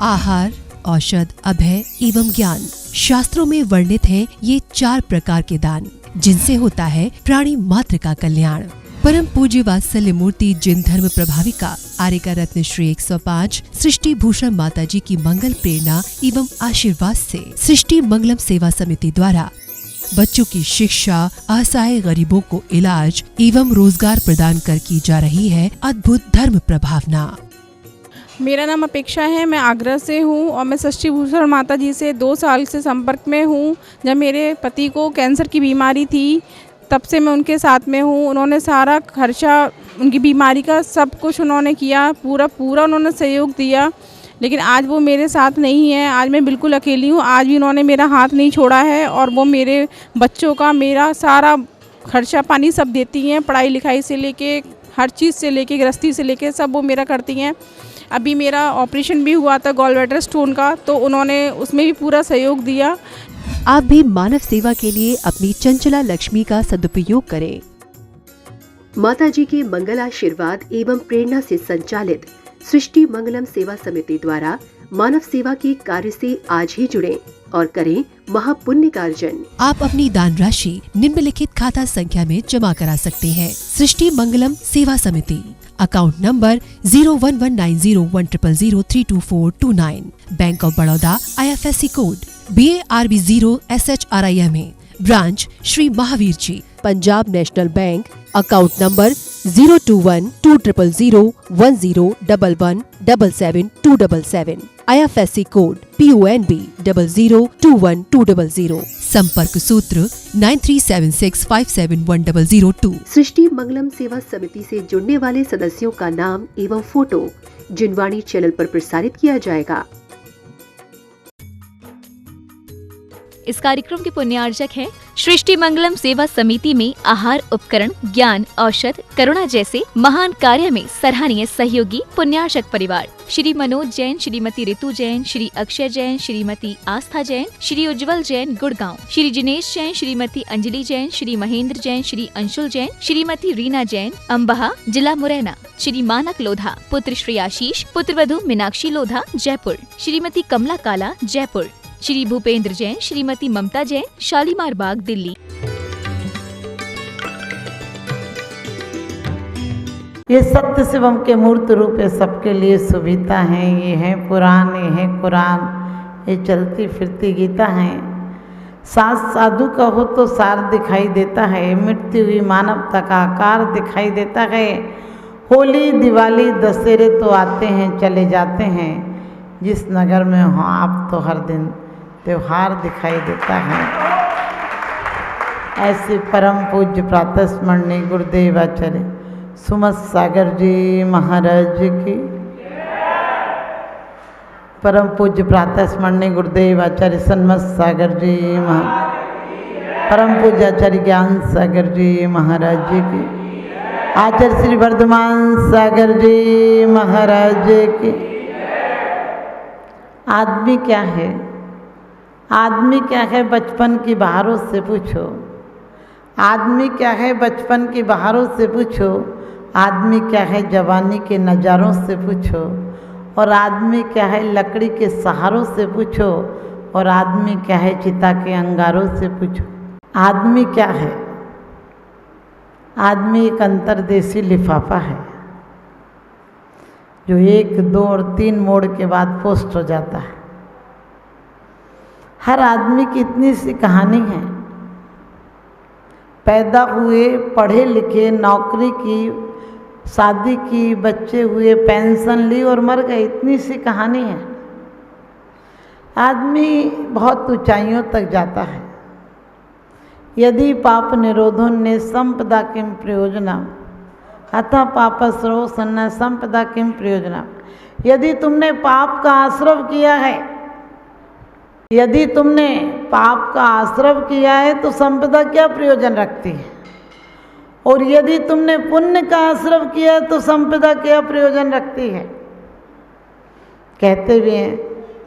आहार, औषध, अभय एवं ज्ञान। शास्त्रों में वर्णित हैं ये 4 प्रकार के दान, जिनसे होता है प्राणी मात्र का कल्याण। परम पूज्य वात्सल्य मूर्ति जिन धर्म प्रभाविका आर्यका रत्न श्री 105 सृष्टि भूषण माता जी की मंगल प्रेरणा एवं आशीर्वाद से सृष्टि मंगलम सेवा समिति द्वारा बच्चों की शिक्षा, असहाय गरीबों को इलाज एवं रोजगार प्रदान कर की जा रही है अद्भुत धर्म प्रभावना। मेरा नाम अपेक्षा है, मैं आगरा से हूँ और मैं सृष्टि भूषण माता जी से 2 साल से संपर्क में हूँ। जब मेरे पति को कैंसर की बीमारी थी तब से मैं उनके साथ में हूँ। उन्होंने सारा खर्चा उनकी बीमारी का सब कुछ उन्होंने किया, पूरा उन्होंने सहयोग दिया। लेकिन आज वो मेरे साथ नहीं है, आज मैं बिल्कुल अकेली हूँ। आज भी उन्होंने मेरा हाथ नहीं छोड़ा है और वो मेरे बच्चों का मेरा सारा खर्चा पानी सब देती हैं, पढ़ाई लिखाई से लेके हर चीज़ से लेके गृहस्थी से लेके सब वो मेरा करती हैं। अभी मेरा ऑपरेशन भी हुआ था गॉलब्लैडर स्टोन का, तो उन्होंने उसमें भी पूरा सहयोग दिया। आप भी मानव सेवा के लिए अपनी चंचला लक्ष्मी का सदुपयोग करें। माता जी के मंगल आशीर्वाद एवं प्रेरणा से संचालित सृष्टि मंगलम सेवा समिति द्वारा मानव सेवा के कार्य से आज ही जुड़ें और करें महापुण्य का अर्जन। आप अपनी दान राशि निम्नलिखित खाता संख्या में जमा करा सकते हैं। सृष्टि Mangalam Seva Samiti, account number 01190100032429, bank of Baroda, IFSC code BARB 0SHRIMA, branch Shri Mahavir ji, Punjab national bank, account number 021220107777, IFSC code PONB 0021200, संपर्क सूत्र 9376571002। सृष्टि मंगलम सेवा समिति से जुड़ने वाले सदस्यों का नाम एवं फोटो जिनवाणी चैनल पर प्रसारित किया जाएगा। इस कार्यक्रम के पुण्यार्जक हैं सृष्टि मंगलम सेवा समिति में आहार उपकरण, ज्ञान, औषध, करुणा जैसे महान कार्य में सराहनीय सहयोगी पुण्यार्जक परिवार श्री मनोज जैन, श्रीमती ऋतु जैन, श्री अक्षय जैन, श्रीमती आस्था जैन, श्री उज्जवल जैन गुड़गांव, श्री जिनेश जैन, श्रीमती अंजलि जैन, श्री महेंद्र जैन, श्री अंशुल जैन, श्रीमती रीना जैन, अम्बाहा जिला मुरैना, श्री मानक लोधा, पुत्र श्री आशीष, पुत्र वधू मीनाक्षी लोधा जयपुर, श्रीमती कमला काला जयपुर, श्री भूपेंद्र जैन, श्रीमती ममता जैन, शालीमार बाग दिल्ली। ये सत्य शिवम के मूर्त रूप है, सबके लिए सुविधा है। ये है पुराण, ये है कुरान, ये चलती फिरती गीता है। सास साधु का हो तो सार दिखाई देता है, मिटती हुई मानवता का आकार दिखाई देता है। होली, दिवाली, दशहरे तो आते हैं चले जाते हैं, जिस नगर में हो आप तो हर दिन त्योहार दिखाई देता है। ऐसे परम पूज्य प्रातः स्मरणीय गुरुदेव आचार्य सुमत सागर जी महाराज की, परम पूज्य प्रातः स्मरणीय गुरुदेव आचार्य सन्मत सागर जी परम पूज्य आचार्य ज्ञान सागर जी महाराज जी की, आचार्य श्री वर्धमान सागर जी महाराज की। आदमी क्या है? आदमी क्या है बचपन की बहारों से पूछो। आदमी क्या है बचपन की बहारों से पूछो। आदमी क्या है जवानी के नज़ारों से पूछो। और आदमी क्या है लकड़ी के सहारों से पूछो। और आदमी क्या है चिता के अंगारों से पूछो। आदमी क्या है? आदमी एक अंतर्देशी लिफाफा है जो 1, 2 और 3 मोड़ के बाद पोस्ट हो जाता है। हर आदमी की इतनी सी कहानी है। पैदा हुए, पढ़े लिखे, नौकरी की, शादी की, बच्चे हुए, पेंशन ली और मर गए, इतनी सी कहानी है। आदमी बहुत ऊंचाइयों तक जाता है। यदि पाप निरोधोन्ने संपदा किम प्रयोजनम अतः पापस्रो सन्न संपदा किम प्रयोजनम। यदि तुमने पाप का आश्रव किया है, यदि तुमने पाप का आश्रव किया है तो संपदा क्या प्रयोजन रखती है। और यदि तुमने पुण्य का आश्रव किया है तो संपदा क्या प्रयोजन रखती है। कहते भी हैं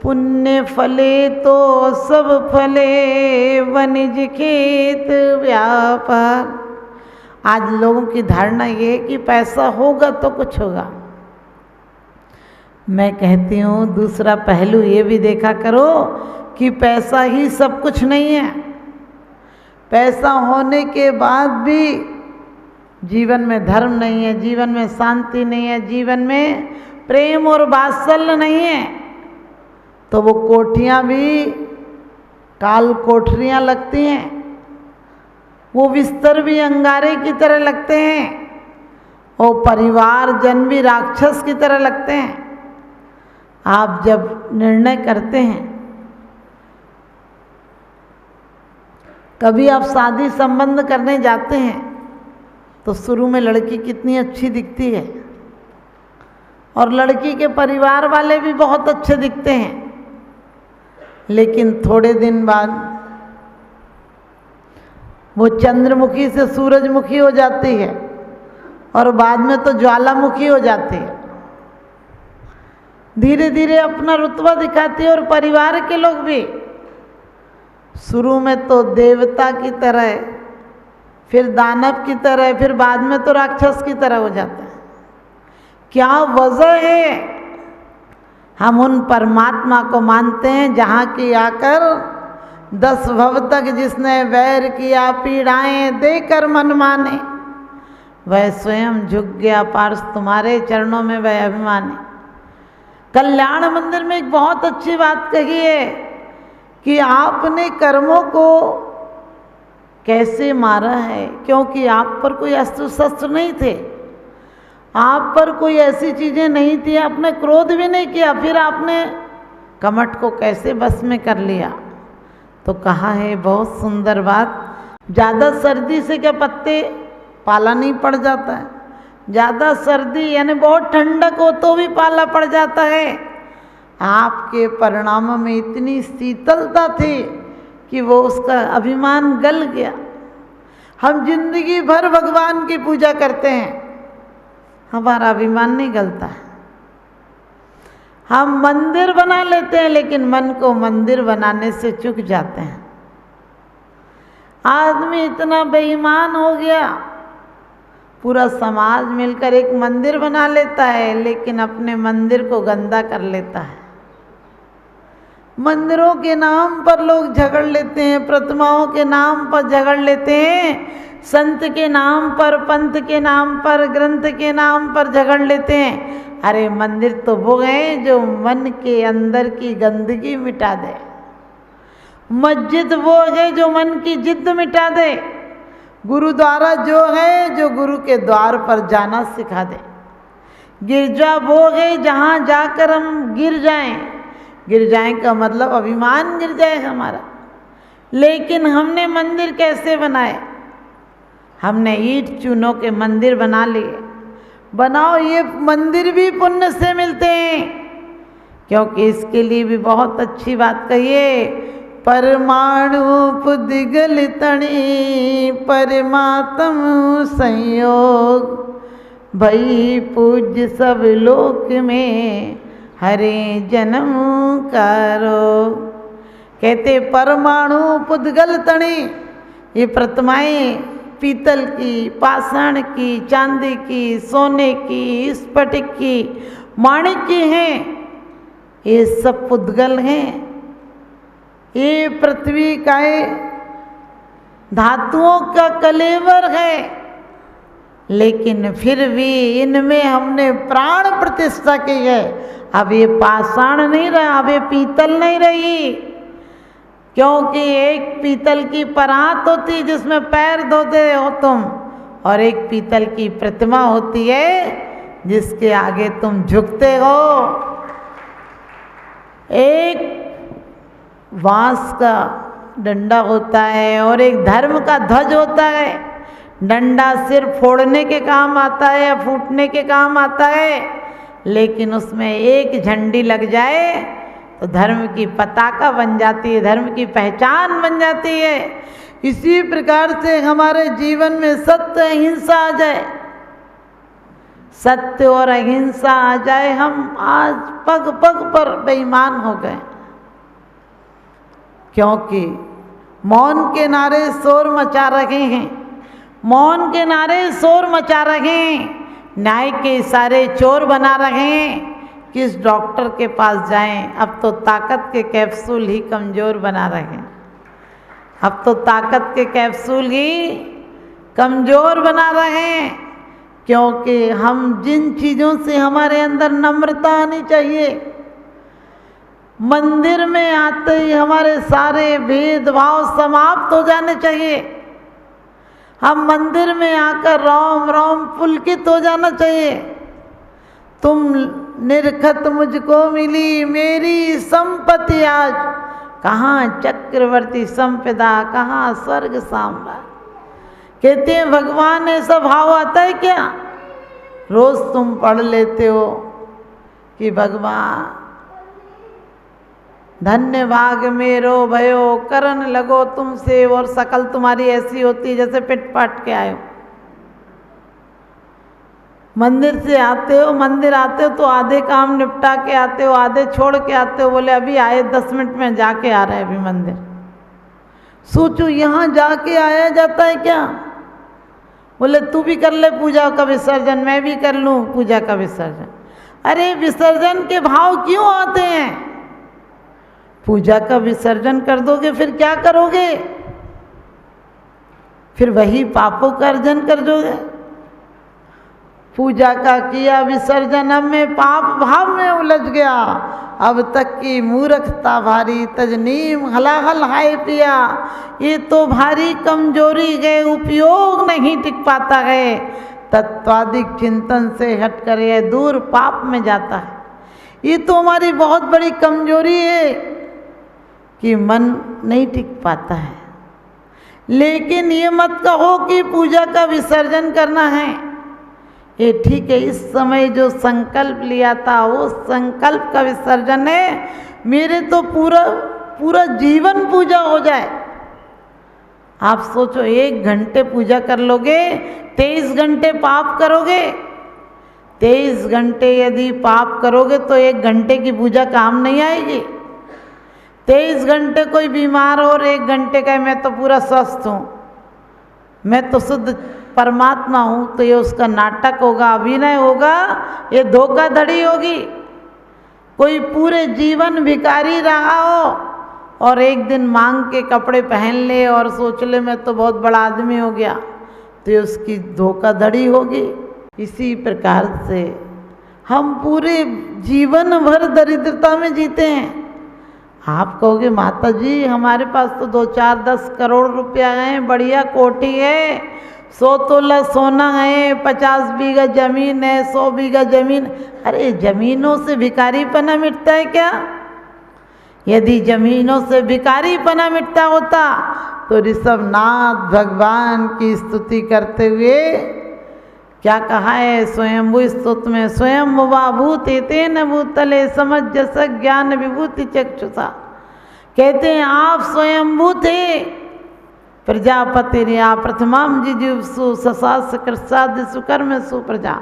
पुण्य फले तो सब फले वनिज खेत व्यापार। आज लोगों की धारणा ये है कि पैसा होगा तो कुछ होगा। मैं कहती हूँ दूसरा पहलू ये भी देखा करो कि पैसा ही सब कुछ नहीं है। पैसा होने के बाद भी जीवन में धर्म नहीं है, जीवन में शांति नहीं है, जीवन में प्रेम और वात्सल्य नहीं है, तो वो कोठियाँ भी काल कोठरियाँ लगती हैं, वो बिस्तर भी अंगारे की तरह लगते हैं, वो परिवार जन भी राक्षस की तरह लगते हैं। आप जब निर्णय करते हैं, कभी आप शादी संबंध करने जाते हैं तो शुरू में लड़की कितनी अच्छी दिखती है और लड़की के परिवार वाले भी बहुत अच्छे दिखते हैं, लेकिन थोड़े दिन बाद वो चंद्रमुखी से सूरजमुखी हो जाती है और बाद में तो ज्वालामुखी हो जाती है। धीरे धीरे अपना रुतबा दिखाती है और परिवार के लोग भी शुरू में तो देवता की तरह, फिर दानव की तरह, फिर बाद में तो राक्षस की तरह हो जाता है। क्या वजह है? हम उन परमात्मा को मानते हैं जहाँ की आकर 10 भव तक जिसने वैर किया पीड़ाएं देकर मन माने, वह स्वयं झुक गया पार्श तुम्हारे चरणों में वह अभिमानी। कल्याण मंदिर में एक बहुत अच्छी बात कही है कि आपने कर्मों को कैसे मारा है, क्योंकि आप पर कोई अस्त्र शस्त्र नहीं थे, आप पर कोई ऐसी चीज़ें नहीं थी, आपने क्रोध भी नहीं किया, फिर आपने कमठ को कैसे बस में कर लिया। तो कहा है बहुत सुंदर बात, ज़्यादा सर्दी से क्या पत्ते पाला नहीं पड़ जाता है, ज़्यादा सर्दी यानी बहुत ठंडक हो तो भी पाला पड़ जाता है। आपके परिणाम में इतनी शीतलता थी कि वो उसका अभिमान गल गया। हम जिंदगी भर भगवान की पूजा करते हैं, हमारा अभिमान नहीं गलता है। हम मंदिर बना लेते हैं लेकिन मन को मंदिर बनाने से चूक जाते हैं। आदमी इतना बेईमान हो गया, पूरा समाज मिलकर एक मंदिर बना लेता है लेकिन अपने मंदिर को गंदा कर लेता है। मंदिरों के नाम पर लोग झगड़ लेते हैं, प्रतिमाओं के नाम पर झगड़ लेते हैं, संत के नाम पर, पंथ के नाम पर, ग्रंथ के नाम पर झगड़ लेते हैं। अरे मंदिर तो वो है जो मन के अंदर की गंदगी मिटा दे, मस्जिद वो है जो मन की जिद्द मिटा दे, गुरुद्वारा जो है जो गुरु के द्वार पर जाना सिखा दे, गिरजा वो है जहाँ जाकर हम गिर जाएं। गिर जाएं का मतलब अभिमान गिर जाए हमारा। लेकिन हमने मंदिर कैसे बनाए? हमने ईंट चूनों के मंदिर बना लिए। बनाओ, ये मंदिर भी पुण्य से मिलते हैं, क्योंकि इसके लिए भी बहुत अच्छी बात कहिए, परमाणु पुद्गल तणी परमात्म संयोग, भई पूज्य सब लोक में हरे जन्म करो। कहते परमाणु पुद्गल तणी, ये प्रतिमाएं पीतल की, पाषाण की, चांदी की, सोने की, स्फटिक की, माणिक की हैं, ये सब पुद्गल हैं। ये पृथ्वी का धातुओं का कलेवर है, लेकिन फिर भी इनमें हमने प्राण प्रतिष्ठा की है। अब ये पाषाण नहीं रहा, अब ये पीतल नहीं रही, क्योंकि एक पीतल की परात होती जिसमें पैर धोते हो तुम, और एक पीतल की प्रतिमा होती है जिसके आगे तुम झुकते हो। एक बांस का डंडा होता है और एक धर्म का ध्वज होता है। डंडा सिर्फ फोड़ने के काम आता है या फूटने के काम आता है, लेकिन उसमें एक झंडी लग जाए तो धर्म की पताका बन जाती है, धर्म की पहचान बन जाती है। इसी प्रकार से हमारे जीवन में सत्य अहिंसा आ जाए, सत्य और अहिंसा आ जाए, हम आज पग पग पर बेईमान हो गए, क्योंकि मौन के नारे शोर मचा रहे हैं, मौन के नारे शोर मचा रहे हैं, न्याय के इशारे चोर बना रहे हैं। किस डॉक्टर के पास जाएं, अब तो ताकत के कैप्सूल ही कमज़ोर बना रहे हैं। अब तो ताकत के कैप्सूल ही कमज़ोर बना रहे हैं, क्योंकि हम जिन चीज़ों से हमारे अंदर नम्रता आनी चाहिए, मंदिर में आते ही हमारे सारे भेदभाव समाप्त हो जाने चाहिए। हम मंदिर में आकर रोम रोम पुलकित हो जाना चाहिए। तुम निरखत मुझको मिली मेरी संपत्ति आज, कहाँ चक्रवर्ती संपदा, कहाँ स्वर्ग साम्राज्य। कहते हैं भगवान ऐसा भाव आता है क्या? रोज तुम पढ़ लेते हो कि भगवान धन्य भाग मेरो भयो करन लगो तुमसे, और शकल तुम्हारी ऐसी होती है जैसे पिट पाट के आए हो। मंदिर से आते हो, मंदिर आते हो तो आधे काम निपटा के आते हो, आधे छोड़ के आते हो। बोले अभी आए 10 मिनट में जाके आ रहे हैं अभी मंदिर। सोचो यहाँ जाके आया जाता है क्या? बोले तू भी कर ले पूजा का विसर्जन, मैं भी कर लूँ पूजा का विसर्जन। अरे विसर्जन के भाव क्यों आते हैं? पूजा का विसर्जन कर दोगे फिर क्या करोगे? फिर वही पापों का अर्जन कर दोगे। पूजा का किया विसर्जन, अब मैं पाप भाव में उलझ गया। अब तक की मूर्खता भारी, तजनीम हलाहल हाय पिया। ये तो भारी कमजोरी है, उपयोग नहीं टिक पाता है। तत्वादिक चिंतन से हटकर यह दूर पाप में जाता है। ये तो हमारी बहुत बड़ी कमजोरी है कि मन नहीं टिक पाता है। लेकिन ये मत कहो कि पूजा का विसर्जन करना है। ये ठीक है, इस समय जो संकल्प लिया था वो संकल्प का विसर्जन है। मेरे तो पूरा जीवन पूजा हो जाए। आप सोचो 1 घंटे पूजा कर लोगे, 23 घंटे पाप करोगे। 23 घंटे यदि पाप करोगे तो 1 घंटे की पूजा काम नहीं आएगी। 23 घंटे कोई बीमार हो और 1 घंटे का मैं तो पूरा स्वस्थ हूँ, मैं तो शुद्ध परमात्मा हूँ, तो ये उसका नाटक होगा, अभिनय होगा, ये धोखाधड़ी होगी। कोई पूरे जीवन भिखारी रहा हो और एक दिन मांग के कपड़े पहन ले और सोच ले मैं तो बहुत बड़ा आदमी हो गया, तो ये उसकी धोखाधड़ी होगी। इसी प्रकार से हम पूरे जीवन भर दरिद्रता में जीते हैं। आप कहोगे माता जी हमारे पास तो 2-4-10 करोड़ रुपया है, बढ़िया कोठी है, 100 तोला सोना है, 50 बीघा जमीन है, 100 बीघा जमीन। अरे जमीनों से भिखारीपना मिटता है क्या? यदि जमीनों से भिखारीपना मिटता होता तो ऋषभनाथ भगवान की स्तुति करते हुए क्या कहा है स्वयंभू स्तुति में? स्वयं भूत तेन भूतले समझ जस ज्ञान विभूति चक्षुषा। कहते हैं आप स्वयंभू थे, प्रजापति रिया प्रथमाम जिजुसु ससास कृषाद सुकर्म सुप्रजा।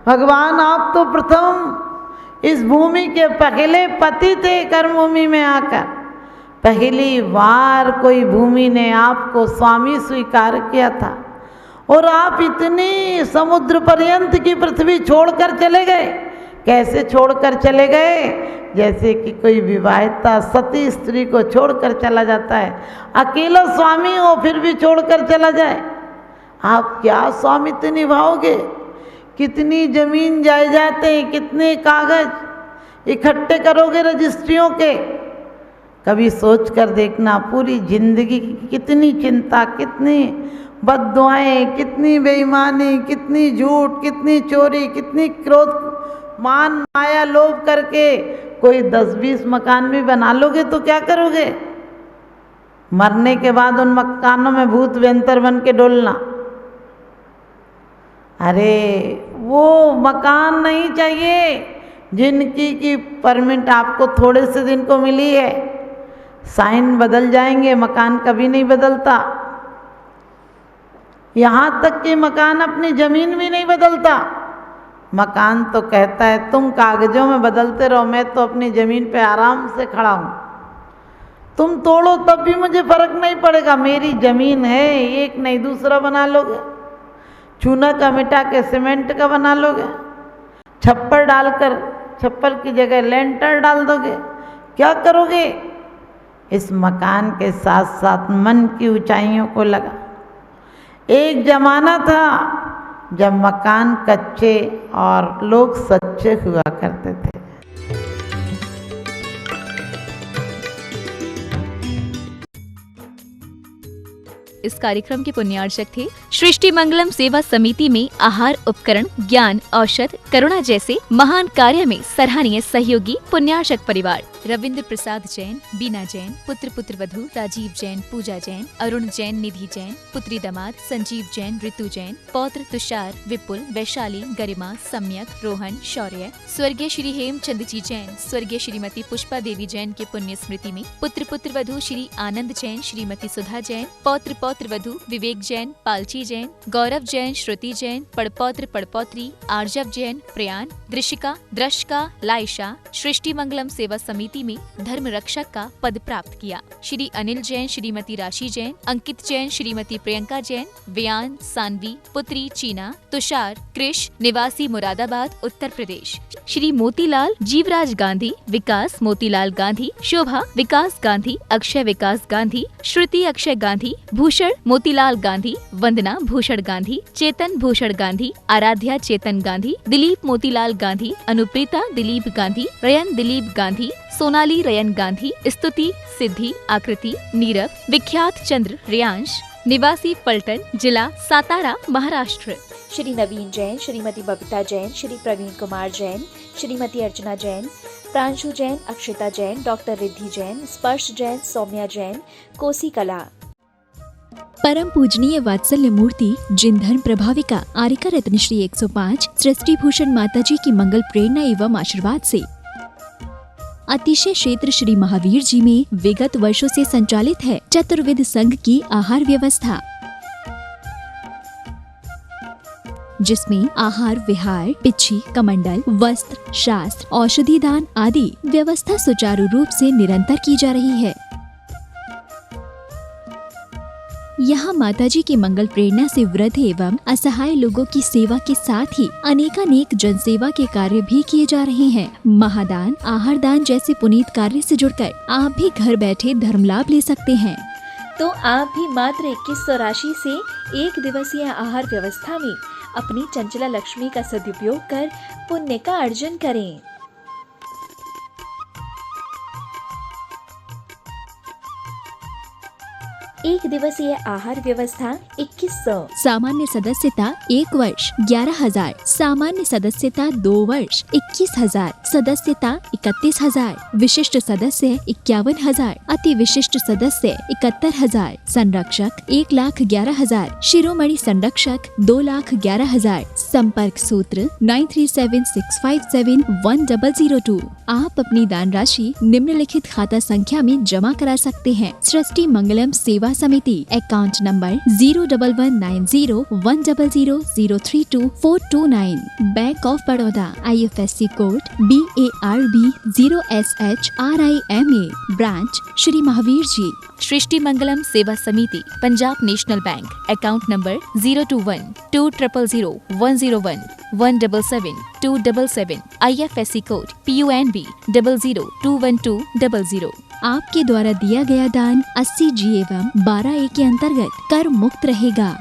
भगवान आप तो प्रथम इस भूमि के पहले पति थे। कर्मभूमि में आकर पहली बार कोई भूमि ने आपको स्वामी स्वीकार किया था, और आप इतनी समुद्र पर्यंत की पृथ्वी छोड़कर चले गए। कैसे छोड़कर चले गए? जैसे कि कोई विवाहिता सती स्त्री को छोड़कर चला जाता है। अकेला स्वामी हो फिर भी छोड़कर चला जाए, आप क्या स्वामित्व निभाओगे? कितनी जमीन जायदादें, कितने कागज इकट्ठे करोगे रजिस्ट्रियों के? कभी सोच कर देखना, पूरी जिंदगी की कितनी चिंता, कितनी बद्दुआएं, कितनी बेईमानी, कितनी झूठ, कितनी चोरी, कितनी क्रोध, मान माया लोभ करके कोई 10-20 मकान भी बना लोगे तो क्या करोगे? मरने के बाद उन मकानों में भूत व्यंतर बन के डोलना। अरे वो मकान नहीं चाहिए जिनकी की परमिट आपको थोड़े से दिन को मिली है। साइन बदल जाएंगे, मकान कभी नहीं बदलता। यहाँ तक कि मकान अपनी जमीन भी नहीं बदलता। मकान तो कहता है तुम कागजों में बदलते रहो, मैं तो अपनी ज़मीन पे आराम से खड़ा हूँ। तुम तोड़ो तब भी मुझे फर्क नहीं पड़ेगा, मेरी ज़मीन है। एक नहीं दूसरा बना लोगे, चूना का मिटा के सीमेंट का बना लोगे, छप्पर डालकर छप्पर की जगह लेंटर डाल दोगे, क्या करोगे? इस मकान के साथ साथ मन की ऊंचाइयों को लगा। एक जमाना था जब मकान कच्चे और लोग सच्चे हुआ करते थे। इस कार्यक्रम के पुण्यार्चक थे सृष्टि मंगलम सेवा समिति में आहार उपकरण, ज्ञान, औषध, करुणा जैसे महान कार्य में सराहनीय सहयोगी पुण्यार्चक परिवार रविंद्र प्रसाद जैन, बीना जैन, पुत्र पुत्रवधू राजीव जैन, पूजा जैन, अरुण जैन, निधि जैन, पुत्री दामाद संजीव जैन, ऋतु जैन, पौत्र तुषार, विपुल, वैशाली, गरिमा, सम्यक, रोहन, शौर्य, स्वर्गीय श्री हेमचंद जी जैन, स्वर्गीय श्रीमती पुष्पा देवी जैन के पुण्य स्मृति में पुत्र पुत्रवधू श्री आनंद जैन, श्रीमती सुधा जैन, पौत्र पौत्रवधू विवेक जैन, पालची जैन, गौरव जैन, श्रुति जैन, पड़पौत्र पड़पौत्री आर्जव जैन, प्रयान, दृशिका, द्रशका, लाइशा सृष्टि मंगलम सेवा समिति में धर्म रक्षक का पद प्राप्त किया। श्री अनिल जैन, श्रीमती राशि जैन, अंकित जैन, श्रीमती प्रियंका जैन, व्यान, सानवी, पुत्री चीना, तुषार, कृष, निवासी मुरादाबाद, उत्तर प्रदेश। श्री मोतीलाल जीवराज गांधी, विकास मोतीलाल गांधी, शोभा विकास गांधी, अक्षय विकास गांधी, श्रुति अक्षय गांधी, भूषण मोतीलाल गांधी, वंदना भूषण गांधी, चेतन भूषण गांधी, आराध्या चेतन गांधी, दिलीप मोतीलाल गांधी, अनुप्रीता दिलीप गांधी, रयन दिलीप गांधी, सोनाली रयन गांधी, स्तुति सिद्धि, आकृति, नीरव, विख्यात चंद्र रियांश, निवासी पलटन, जिला सातारा, महाराष्ट्र। श्री नवीन जैन, श्रीमती बबीता जैन, श्री प्रवीण कुमार जैन, श्रीमती अर्चना जैन, प्रांशु जैन, अक्षिता जैन, डॉक्टर रिद्धि जैन, स्पर्श जैन, सौम्या जैन, कोसी कला। परम पूजनीय वात्सल्य मूर्ति जिन धर्म प्रभाविका आरिका रत्न श्री 105 सृष्टि भूषण माता जी की मंगल प्रेरणा एवं आशीर्वाद से अतिशय क्षेत्र श्री महावीर जी में विगत वर्षों से संचालित है चतुर्विध संघ की आहार व्यवस्था, जिसमें आहार विहार, पिच्छी, कमंडल, वस्त्र, शास्त्र, औषधि दान आदि व्यवस्था सुचारू रूप से निरंतर की जा रही है। यहाँ माताजी की मंगल प्रेरणा से वृद्ध एवं असहाय लोगों की सेवा के साथ ही अनेकानेक जनसेवा के कार्य भी किए जा रहे हैं। महादान, आहार दान जैसे पुनीत कार्य से जुड़कर आप भी घर बैठे धर्म लाभ ले सकते हैं। तो आप भी मात्र 2100 राशि से एक दिवसीय आहार व्यवस्था में अपनी चंचला लक्ष्मी का सदुपयोग कर पुण्य का अर्जन करें। एक दिवसीय आहार व्यवस्था 2100। सामान्य सदस्यता 1 वर्ष 11,000, सामान्य सदस्यता 2 वर्ष 21,000, सदस्यता 31,000, विशिष्ट सदस्य 51,000, अति विशिष्ट सदस्य 71,000, संरक्षक 1,11,000, शिरोमणि संरक्षक 2,11,000। संपर्क सूत्र 9376571002। आप अपनी दान राशि निम्नलिखित खाता संख्या में जमा करा सकते हैं। सृष्टि Mangalam Seva Samiti, account number 011901000032429, bank of Baroda, IFSC code BARB 0SHRIMA, branch Shri Mahavir ji. Srishti Mangalam Seva Samiti, Punjab national bank, account number 021200101 177 IFSC code PUNB 0021200। आपके द्वारा दिया गया दान 80G एवं 12A के अंतर्गत कर मुक्त रहेगा।